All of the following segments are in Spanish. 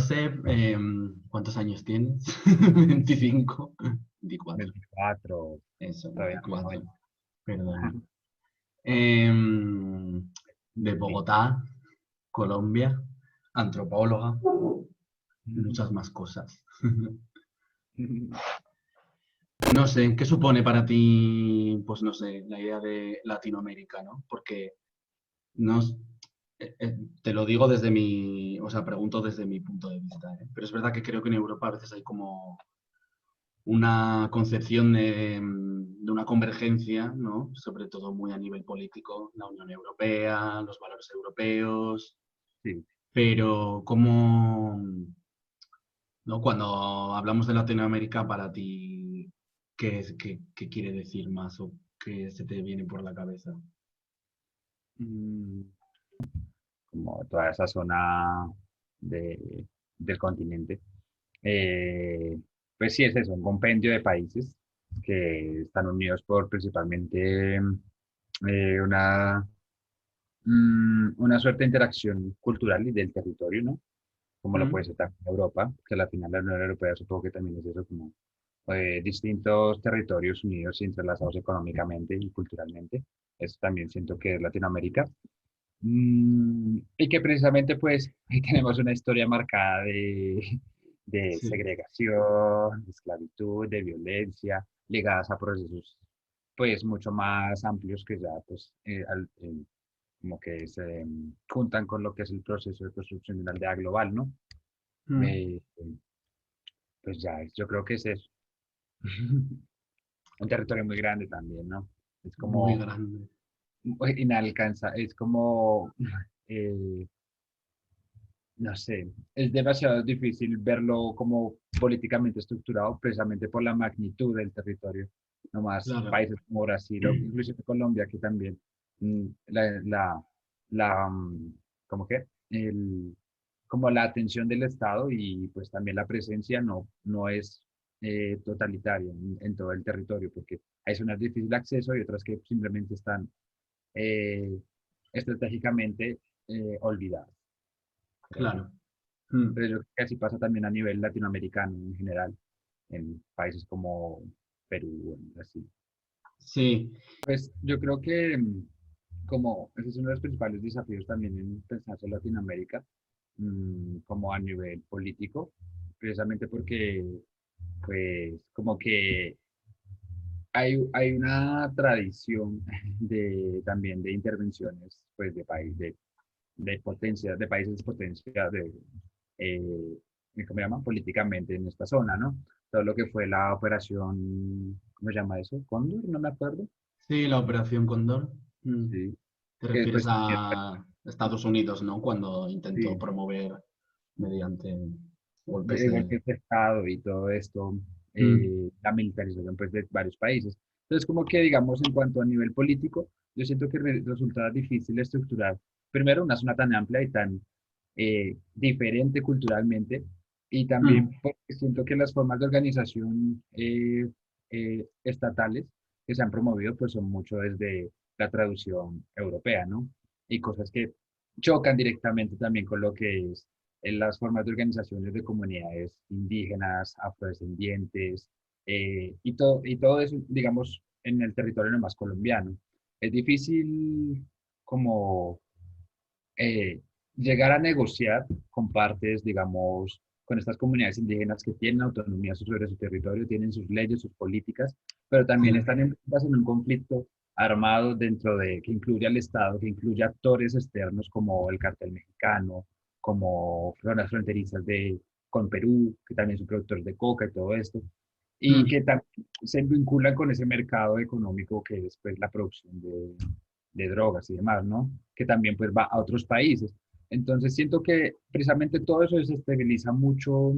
Josep, ¿cuántos años tienes? 25, 24, 24, eso, todavía muy 24, joven. perdona. De Bogotá, Colombia, antropóloga, muchas más cosas. No sé, ¿qué supone para ti, pues no sé, la idea de Latinoamérica, ¿no? Porque no, te lo digo desde mi, o sea, pregunto desde mi punto de vista, ¿eh? Pero es verdad que creo que en Europa a veces hay como una concepción de una convergencia, ¿no? Sobre todo muy a nivel político, la Unión Europea, los valores europeos, Sí. pero ¿cómo, ¿no? Cuando hablamos de Latinoamérica, para ti, ¿qué quiere decir más o qué se te viene por la cabeza? Mm, Como toda esa zona de, del continente. Eh, pues sí, es eso, un compendio de países que están unidos por principalmente una, una suerte de interacción cultural y del territorio, ¿no? Como lo puede Mm, ser también Europa, que al final la Unión Europea supongo que también es eso, como distintos territorios unidos y entrelazados económicamente y culturalmente. Eso también siento que es Latinoamérica. Y que precisamente pues ahí tenemos una historia marcada de sí, segregación, de esclavitud, de violencia, ligadas a procesos pues mucho más amplios que ya pues como que se juntan con lo que es el proceso de construcción de una aldea global, ¿no? mm, Eh, pues ya, yo creo que es eso. Un territorio muy grande también, ¿no? Es muy como grande. es como eh, no sé, es demasiado difícil verlo como políticamente estructurado precisamente por la magnitud del territorio. No más Claro, países como Brasil o inclusive Colombia que también mm, la, la, ¿cómo que? El, como la atención del Estado y pues también la presencia no es totalitaria en todo el territorio porque hay zonas de difícil acceso y otras que simplemente están eh, estratégicamente olvidadas, creo. claro. Mm, Pero yo creo que así pasa también a nivel latinoamericano en general, en países como Perú, en Brasil. sí, Pues yo creo que como ese es uno de los principales desafíos también en pensarse en Latinoamérica, como a nivel político, precisamente porque pues como que hay una tradición de también de intervenciones pues de país de potencia, de países potencia eh, ¿cómo se llama? Políticamente en esta zona, ¿no? Todo lo que fue la operación, ¿cómo se llama eso? Cóndor, no me acuerdo. sí, la Operación Cóndor. Mm. Sí, Te que refieres después también, a Estados Unidos, ¿no? Cuando intentó sí, promover mediante golpes igual de... que el Estado y todo esto, Mm, la militarización pues, de varios países. Entonces, como que digamos, en cuanto a nivel político, yo siento que resulta difícil estructurar, primero, una zona tan amplia y tan diferente culturalmente, y también mm, porque siento que las formas de organización estatales que se han promovido, pues son mucho desde la traducción europea, ¿no? Y cosas que chocan directamente también con lo que es en las formas de organizaciones de comunidades indígenas, afrodescendientes, y todo eso, digamos, en el territorio más colombiano. Es difícil como eh, llegar a negociar con partes, digamos, con estas comunidades indígenas que tienen autonomía sobre su territorio, tienen sus leyes, sus políticas, pero también sí, están en un conflicto armado dentro de, que incluye al Estado, que incluye actores externos como el cartel mexicano, como zonas fronterizas con Perú, que también son productores de coca y todo esto, y que mm, también se vinculan con ese mercado económico que es pues, la producción de drogas y demás, ¿no? Que también pues va a otros países. Entonces siento que precisamente todo eso desestabiliza mucho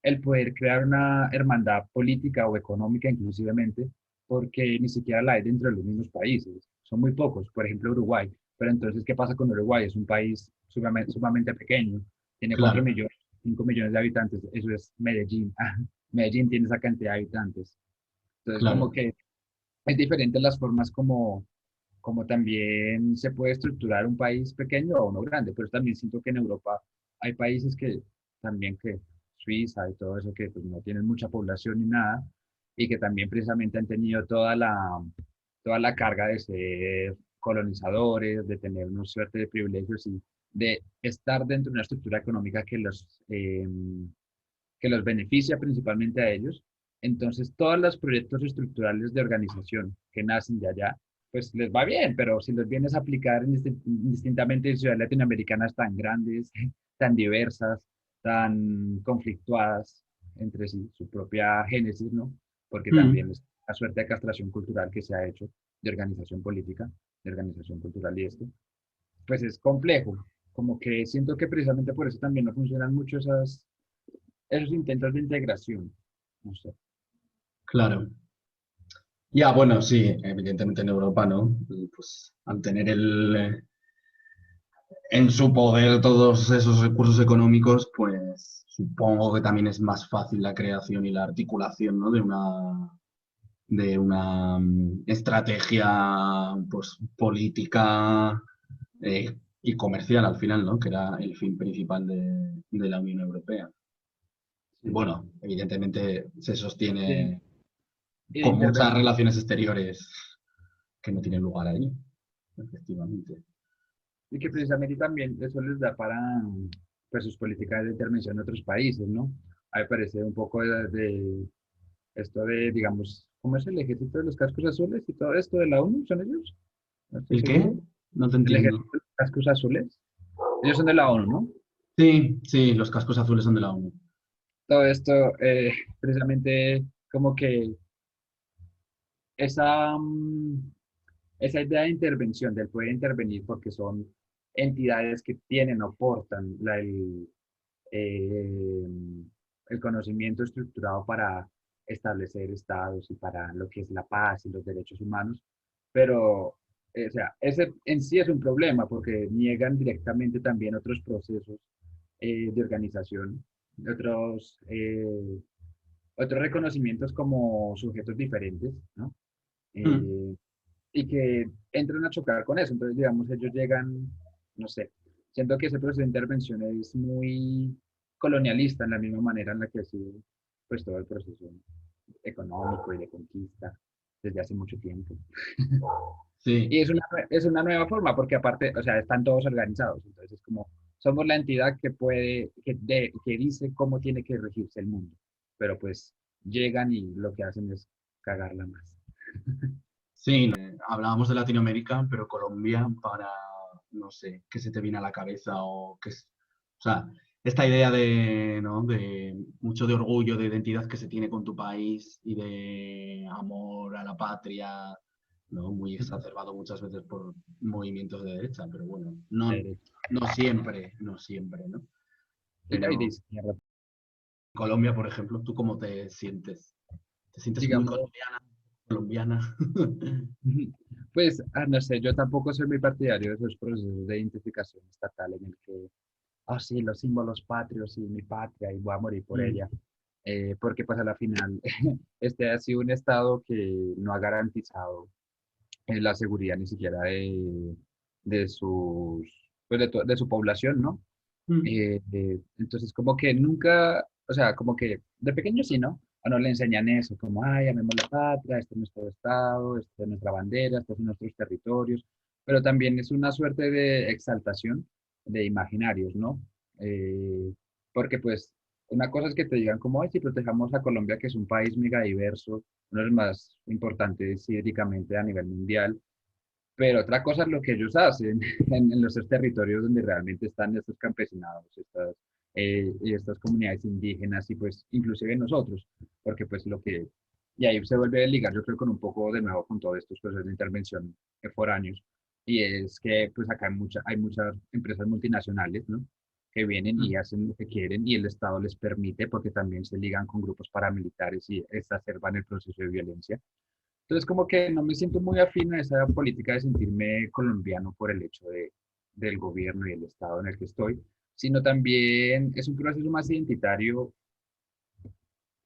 el poder crear una hermandad política o económica inclusivemente, porque ni siquiera la hay dentro de los mismos países. Son muy pocos, por ejemplo Uruguay. Pero entonces, ¿qué pasa con Uruguay? Es un país sumamente pequeño, tiene 4 claro, millones, 5 millones de habitantes, eso es Medellín. Medellín tiene esa cantidad de habitantes. Entonces, como claro. que es diferente las formas como también se puede estructurar un país pequeño o uno grande, pero también siento que en Europa hay países que también que Suiza y todo eso, que pues, no tienen mucha población ni nada, y que también precisamente han tenido toda la carga de ser colonizadores, de tener una suerte de privilegios y de estar dentro de una estructura económica que los beneficia principalmente a ellos. Entonces, todos los proyectos estructurales de organización que nacen de allá, pues les va bien, pero si los vienes a aplicar indistintamente en ciudades latinoamericanas tan grandes, tan diversas, tan conflictuadas entre sí, su propia génesis, ¿no? Porque también Mm, es la suerte de castración cultural que se ha hecho de organización política, de organización cultural y esto, pues es complejo. Como que siento que precisamente por eso también no funcionan mucho esos intentos de integración. No sé. claro. Ya, bueno, sí, evidentemente en Europa, ¿no? Pues al tener en su poder todos esos recursos económicos, pues supongo que también es más fácil la creación y la articulación, ¿no? De una estrategia, pues, política y comercial al final, ¿no? Que era el fin principal de la Unión Europea. Sí. Bueno, evidentemente se De, sostiene y de con muchas intervención. relaciones exteriores que no tienen lugar ahí, efectivamente. Y que precisamente también eso les da para pues, sus políticas de intervención en otros países, ¿no? A mí me parece un poco de esto de, digamos, ¿cómo es el ejército de los cascos azules y todo esto de la ONU? ¿Son ellos? No estoy ¿El qué? seguro. No te El ejército entiendo. de los cascos azules. Ellos son de la ONU, ¿no? Sí, sí, los cascos azules son de la ONU. Todo esto, precisamente, como que esa, esa idea de intervención, del poder intervenir, porque son entidades que tienen o portan eh, el conocimiento estructurado para establecer estados y para lo que es la paz y los derechos humanos, pero o sea, ese en sí es un problema porque niegan directamente también otros procesos de organización, otros reconocimientos como sujetos diferentes, ¿no? Mm. Eh, y que entran a chocar con eso. Entonces, digamos, ellos llegan, no sé, siento que ese proceso de intervención es muy colonialista en la misma manera en la que ha sido pues todo el proceso económico y de conquista desde hace mucho tiempo. Sí, Y es una nueva forma porque aparte, o sea, están todos organizados. Entonces es como, somos la entidad que puede, que dice cómo tiene que regirse el mundo. Pero pues llegan y lo que hacen es cagarla más. sí, hablábamos de Latinoamérica, pero Colombia para, no sé, qué se te viene a la cabeza o qué es, o sea, esta idea de, ¿no? De mucho de orgullo, de identidad que se tiene con tu país y de amor a la patria, ¿no? Muy exacerbado muchas veces por movimientos de derecha, pero bueno, no, no siempre, no siempre, ¿no? Y no, y de Pero izquierda, Colombia, por ejemplo, ¿tú cómo te sientes? ¿Te sientes muy digamos. colombiana? Colombiana? Pues, no sé, yo tampoco soy muy partidario de esos procesos de identificación estatal en el que, oh sí, los símbolos patrios y mi patria y voy a morir por Mm, ella, porque pues a la final este ha sido un estado que no ha garantizado la seguridad ni siquiera de sus, pues de su población, ¿no? mm. Entonces, como que nunca, o sea, como que de pequeño sí, ¿no? A no le enseñan eso, como, ay, amemos la patria, este es nuestro estado, esta es nuestra bandera, estos son nuestros territorios, pero también es una suerte de exaltación de imaginarios, ¿no? Eh, porque pues una cosa es que te digan como, ay, si protejamos a Colombia, que es un país mega diverso, uno de los más importantes hídricamente a nivel mundial, pero otra cosa es lo que ellos hacen en los territorios donde realmente están estos campesinados, y estas comunidades indígenas y pues inclusive nosotros, porque pues y ahí se vuelve a ligar yo creo con un poco de nuevo con todos estos procesos de intervención foráneos, y es que pues acá hay muchas empresas multinacionales, ¿no? Que vienen y Mm. hacen lo que quieren y el Estado les permite porque también se ligan con grupos paramilitares y exacerban el proceso de violencia. Entonces, como que no me siento muy afín a esa política de sentirme colombiano por el hecho del gobierno y el estado en el que estoy, sino también es un proceso más identitario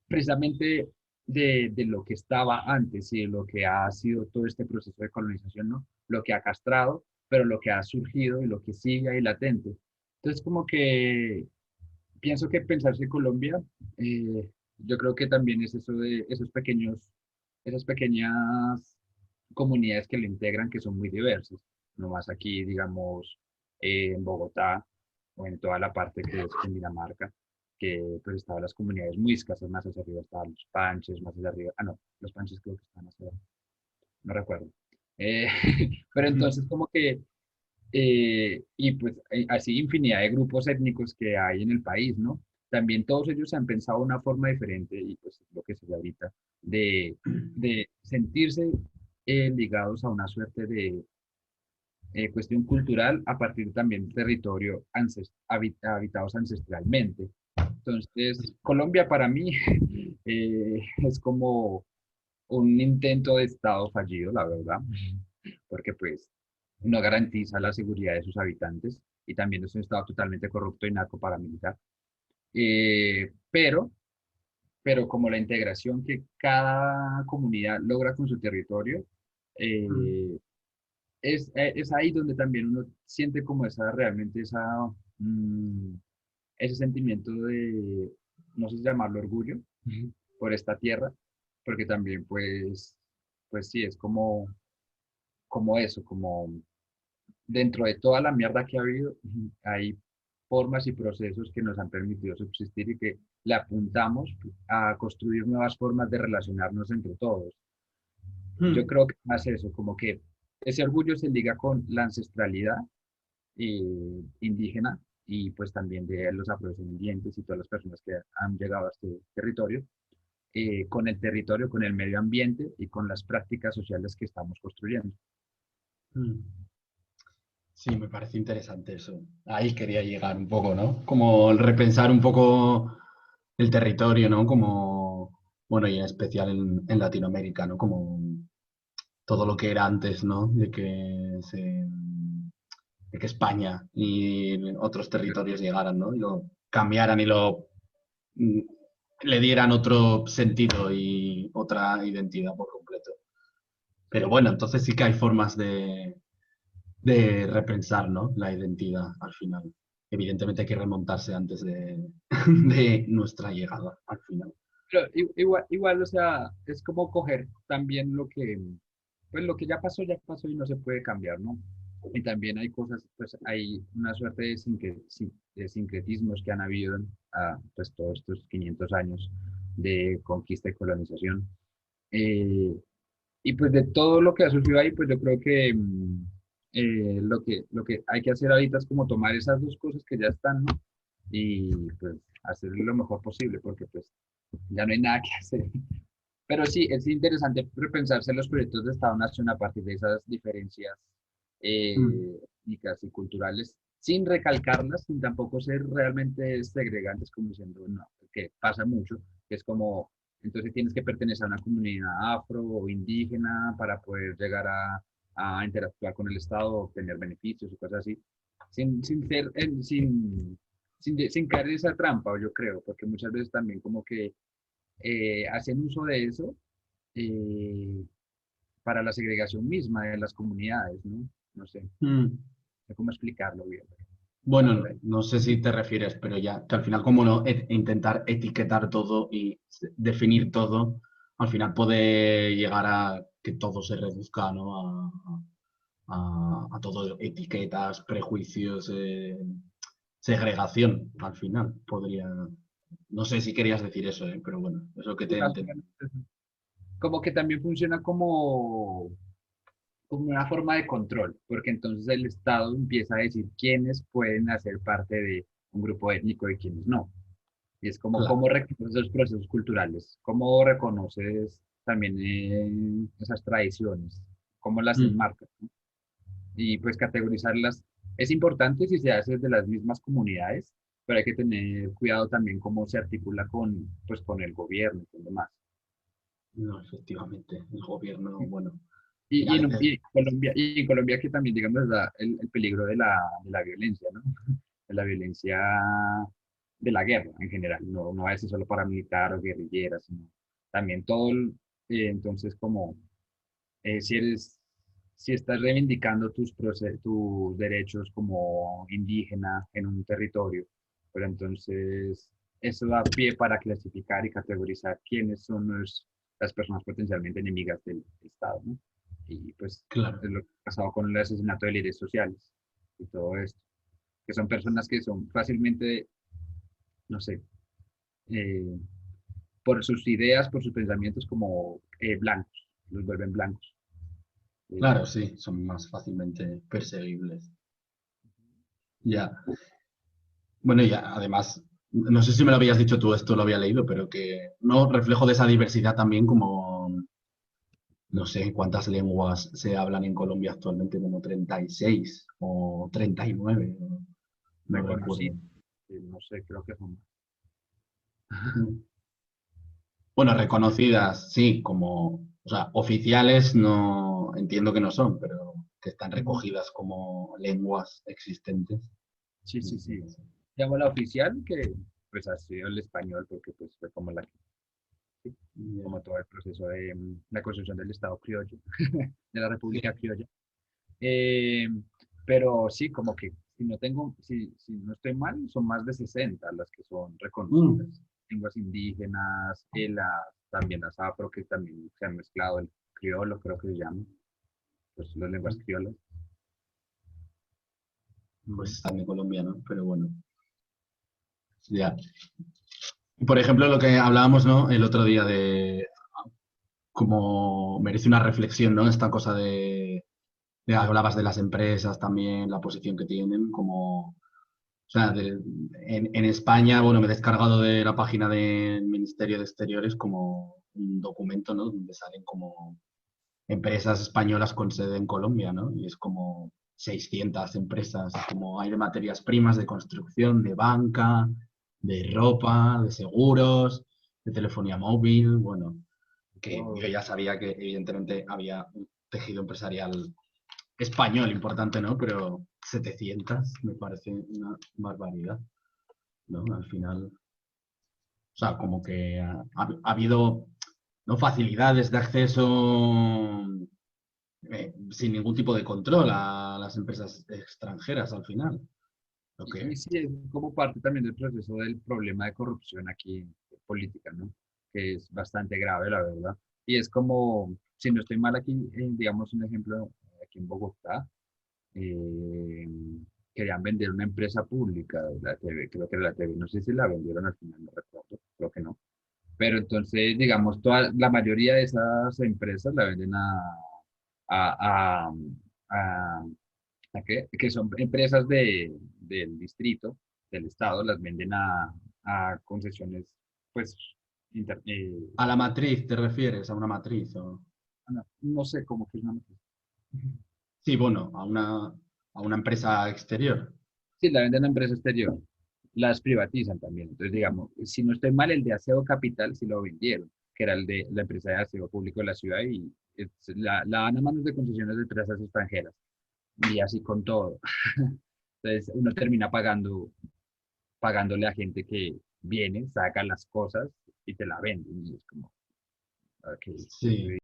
precisamente de lo que estaba antes y de lo que ha sido todo este proceso de colonización, ¿no? Lo que ha castrado, pero lo que ha surgido y lo que sigue ahí latente. Entonces, como que pienso que pensarse en Colombia, yo creo que también es eso de esas pequeñas comunidades que lo integran, que son muy diversas. No más aquí, digamos, en Bogotá o en toda la parte que es Cundinamarca, que pues estaban las comunidades muiscas, más hacia arriba estaban los panches, más hacia arriba, no, los panches creo que están hacia, no recuerdo. Eh, pero entonces como que y pues así infinidad de grupos étnicos que hay en el país, ¿no? También todos ellos han pensado una forma diferente, y pues lo que se ve ahorita, de sentirse ligados a una suerte de cuestión cultural a partir también del territorio habitados ancestralmente. Entonces, Colombia para mí es como un intento de Estado fallido, la verdad, porque pues no garantiza la seguridad de sus habitantes y también es un Estado totalmente corrupto y narcoparamilitar. Pero, como la integración que cada comunidad logra con su territorio, eh, es ahí donde también uno siente como esa, realmente mm, ese sentimiento de, no sé si llamarlo orgullo, por esta tierra, porque también pues sí, es como eso, como dentro de toda la mierda que ha habido, hay formas y procesos que nos han permitido subsistir y que le apuntamos a construir nuevas formas de relacionarnos entre todos. Yo creo que más eso, como que ese orgullo se liga con la ancestralidad indígena y pues también de los afrodescendientes y todas las personas que han llegado a este territorio, con el territorio, con el medio ambiente y con las prácticas sociales que estamos construyendo. Sí, me parece interesante eso. Ahí quería llegar un poco, ¿no? Como el repensar un poco el territorio, ¿no? Como, bueno, y en especial en Latinoamérica, ¿no? Como todo lo que era antes, ¿no? De que España y otros territorios llegaran, ¿no? Y lo cambiaran y mm, le dieran otro sentido y otra identidad por completo. Pero bueno, entonces sí que hay formas de repensar, ¿no? La identidad al final. Evidentemente hay que remontarse antes de nuestra llegada al final. Pero igual, o sea, es como coger también pues lo que ya pasó y no se puede cambiar, ¿no? Y también hay cosas, pues hay una suerte de sincretismos que han habido pues todos estos 500 años de conquista y colonización. Eh, y pues de todo lo que ha surgido ahí, pues yo creo que lo que hay que hacer ahorita es como tomar esas dos cosas que ya están, ¿no? Y pues hacer lo mejor posible, porque pues ya no hay nada que hacer. Pero sí, es interesante repensarse los proyectos de Estado-Nación a partir de esas diferencias Mm, étnicas y culturales, sin recalcarlas, sin tampoco ser realmente segregantes, como diciendo, no, que pasa mucho, que es como, entonces tienes que pertenecer a una comunidad afro o indígena para poder llegar a interactuar con el Estado, obtener beneficios y cosas así, sin ser, sin caer en esa trampa, yo creo, porque muchas veces también como que hacen uso de eso eh, para la segregación misma de las comunidades, ¿no? No sé, no mm. sé cómo explicarlo bien, pero va por Bueno, ahí. no sé si te refieres, pero ya, que al final como no intentar etiquetar todo y definir todo, al final puede llegar a que todo se reduzca, ¿no? A todo etiquetas, prejuicios, segregación, al final. Podría. No sé si querías decir eso, pero bueno, es lo que Sí, te más o entendí. menos eso. Como que también funciona como una forma de control, porque entonces el Estado empieza a decir quiénes pueden hacer parte de un grupo étnico y quiénes no. Y es como cómo Claro. reconoces los procesos culturales, cómo reconoces también esas tradiciones, cómo las Mm. enmarcas, ¿no? Y pues categorizarlas es importante si se hace desde las mismas comunidades, pero hay que tener cuidado también cómo se articula pues, con el gobierno y con demás. No, efectivamente, el gobierno, bueno, y Y, a y en, veces. y en Colombia que también, digamos, da el peligro de la violencia, ¿no? De la violencia de la guerra en general, no a veces solo paramilitar o guerrillera, sino también entonces como si si estás reivindicando tus derechos como indígena en un territorio, Pero entonces eso da pie para clasificar y categorizar quiénes son las personas potencialmente enemigas del Estado, ¿no? Y pues Claro. es lo que ha pasado con el asesinato de líderes sociales y todo esto, que son personas que son fácilmente, no sé, eh, por sus ideas, por sus pensamientos como blancos, los vuelven blancos. Eh, Claro, sí, son más fácilmente perseguibles. Ya. Bueno, y además, no sé si me lo habías dicho tú, esto lo había leído, pero que no reflejo de esa diversidad también como, no sé cuántas lenguas se hablan en Colombia actualmente, como 36 o 39, no recuerdo. reconocido, no sé, creo que son más. Bueno, reconocidas, sí, como, o sea, oficiales no entiendo que no son, pero que están recogidas como lenguas existentes. Sí, No sí, sé sí. qué son. Llamo la oficial, que pues ha sido el español, porque pues fue como sí, Ya. como todo el proceso de la construcción del Estado criollo, de la Sí. República Criolla. Eh, pero sí, como que si no estoy mal, son más de 60 las que son reconocidas. Mm, Lenguas indígenas, también las afro, que también se han mezclado, el criollo creo que se llama, pues las lenguas criollas. pues Ujú. están de Colombia, ¿no? Pero bueno, ya. Por ejemplo, lo que hablábamos, ¿no? El otro día de cómo merece una reflexión, ¿no? Esta cosa hablabas de las empresas también, la posición que tienen, como, o sea, en España, bueno, me he descargado de la página del Ministerio de Exteriores como un documento, ¿no? Donde salen como empresas españolas con sede en Colombia, ¿no? Y es como 600 empresas, como hay de materias primas, de construcción, de banca, de ropa, de seguros, de telefonía móvil, bueno, que yo Todo. ya sabía que evidentemente había un tejido empresarial español importante, ¿no? Pero 700 me parece una barbaridad, ¿no? Al final, o sea, como que ha habido, ¿no? Facilidades de acceso sin ningún tipo de control a las empresas extranjeras al final. Lo Y que, sí, es como parte también del proceso del problema de corrupción aquí en política, ¿no? Que es bastante grave, la verdad. Y es como, si no estoy mal aquí, digamos un ejemplo, aquí en Bogotá, eh, querían vender una empresa pública, la TV, creo que era la TV, no sé si la vendieron al final, no recuerdo, creo que no. Pero entonces, digamos, la mayoría de esas empresas la venden a, a, a que son empresas del distrito, del estado, las venden a concesiones, pues, a la matriz te refieres, a una matriz. no, no sé cómo que es una. Sí, bueno, a una empresa exterior. Sí, la venden a empresa exterior, las privatizan también. Entonces, digamos, si no estoy mal, el de Aseo Capital sí lo vendieron, que era el de la empresa de aseo público de la ciudad y la dan a manos de concesiones de empresas extranjeras y así con todo. Entonces, uno termina pagándole a gente que viene, saca las cosas y te la venden. Y es como, ok, Sí.